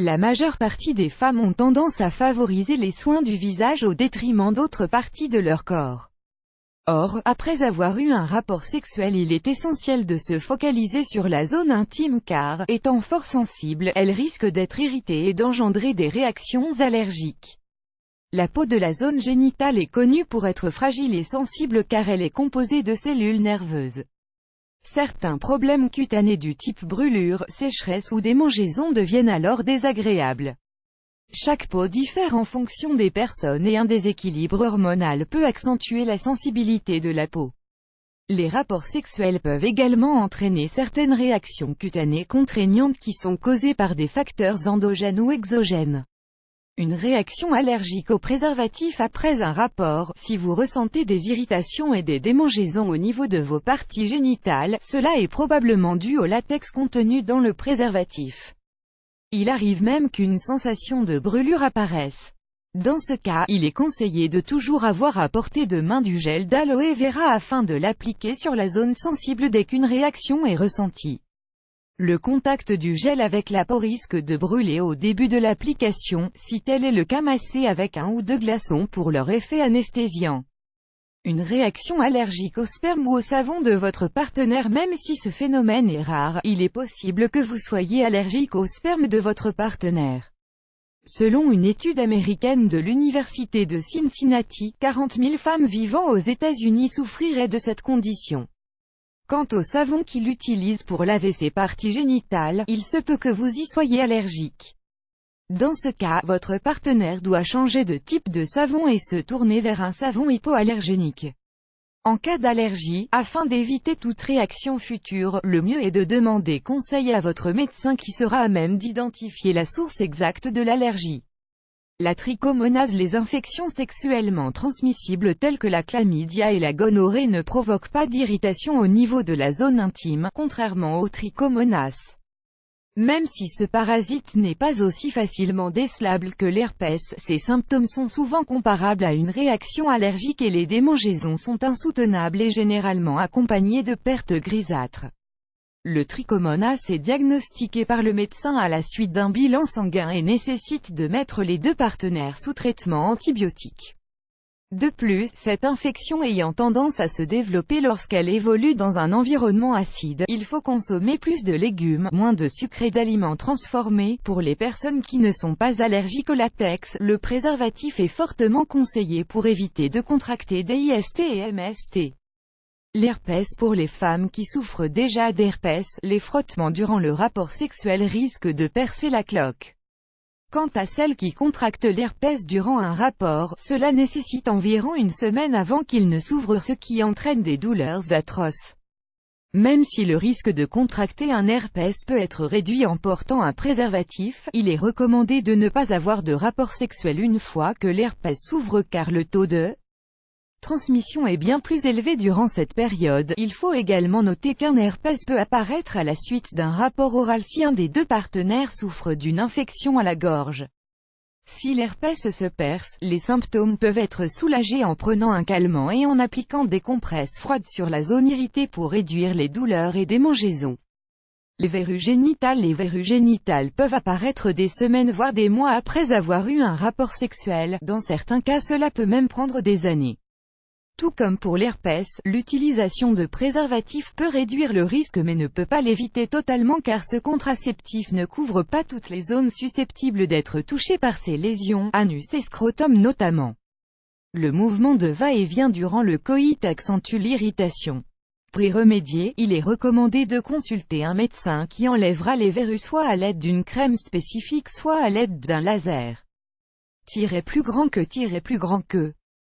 La majeure partie des femmes ont tendance à favoriser les soins du visage au détriment d'autres parties de leur corps. Or, après avoir eu un rapport sexuel, il est essentiel de se focaliser sur la zone intime car, étant fort sensible, elle risque d'être irritée et d'engendrer des réactions allergiques. La peau de la zone génitale est connue pour être fragile et sensible car elle est composée de cellules nerveuses. Certains problèmes cutanés du type brûlure, sécheresse ou démangeaison deviennent alors désagréables. Chaque peau diffère en fonction des personnes et un déséquilibre hormonal peut accentuer la sensibilité de la peau. Les rapports sexuels peuvent également entraîner certaines réactions cutanées contraignantes qui sont causées par des facteurs endogènes ou exogènes. Une réaction allergique au préservatif après un rapport, si vous ressentez des irritations et des démangeaisons au niveau de vos parties génitales, cela est probablement dû au latex contenu dans le préservatif. Il arrive même qu'une sensation de brûlure apparaisse. Dans ce cas, il est conseillé de toujours avoir à portée de main du gel d'aloe vera afin de l'appliquer sur la zone sensible dès qu'une réaction est ressentie. Le contact du gel avec la peau risque de brûler au début de l'application, si tel est le cas, massez avec un ou deux glaçons pour leur effet anesthésiant. Une réaction allergique au sperme ou au savon de votre partenaire. Même si ce phénomène est rare, il est possible que vous soyez allergique au sperme de votre partenaire. Selon une étude américaine de l'université de Cincinnati, 40 000 femmes vivant aux États-Unis souffriraient de cette condition. Quant au savon qu'il utilise pour laver ses parties génitales, il se peut que vous y soyez allergique. Dans ce cas, votre partenaire doit changer de type de savon et se tourner vers un savon hypoallergénique. En cas d'allergie, afin d'éviter toute réaction future, le mieux est de demander conseil à votre médecin qui sera à même d'identifier la source exacte de l'allergie. La trichomonase. Les infections sexuellement transmissibles telles que la chlamydia et la gonorrhée ne provoquent pas d'irritation au niveau de la zone intime, contrairement aux trichomonas. Même si ce parasite n'est pas aussi facilement décelable que l'herpès, ses symptômes sont souvent comparables à une réaction allergique et les démangeaisons sont insoutenables et généralement accompagnées de pertes grisâtres. Le trichomonas est diagnostiqué par le médecin à la suite d'un bilan sanguin et nécessite de mettre les deux partenaires sous traitement antibiotique. De plus, cette infection ayant tendance à se développer lorsqu'elle évolue dans un environnement acide, il faut consommer plus de légumes, moins de sucre et d'aliments transformés. Pour les personnes qui ne sont pas allergiques au latex, le préservatif est fortement conseillé pour éviter de contracter des IST et MST. L'herpès. Pour les femmes qui souffrent déjà d'herpès, les frottements durant le rapport sexuel risquent de percer la cloque. Quant à celles qui contractent l'herpès durant un rapport, cela nécessite environ une semaine avant qu'il ne s'ouvre, ce qui entraîne des douleurs atroces. Même si le risque de contracter un herpès peut être réduit en portant un préservatif, il est recommandé de ne pas avoir de rapport sexuel une fois que l'herpès s'ouvre car le taux de transmission est bien plus élevé durant cette période. Il faut également noter qu'un herpès peut apparaître à la suite d'un rapport oral si un des deux partenaires souffre d'une infection à la gorge. Si l'herpès se perce, les symptômes peuvent être soulagés en prenant un calmant et en appliquant des compresses froides sur la zone irritée pour réduire les douleurs et démangeaisons. Les verrues génitales. Les verrues génitales peuvent apparaître des semaines voire des mois après avoir eu un rapport sexuel. Dans certains cas, cela peut même prendre des années. Tout comme pour l'herpès, l'utilisation de préservatifs peut réduire le risque mais ne peut pas l'éviter totalement car ce contraceptif ne couvre pas toutes les zones susceptibles d'être touchées par ces lésions, anus et scrotum notamment. Le mouvement de va-et-vient durant le coït accentue l'irritation. Pour y remédier, il est recommandé de consulter un médecin qui enlèvera les verrues soit à l'aide d'une crème spécifique soit à l'aide d'un laser. Plus grand que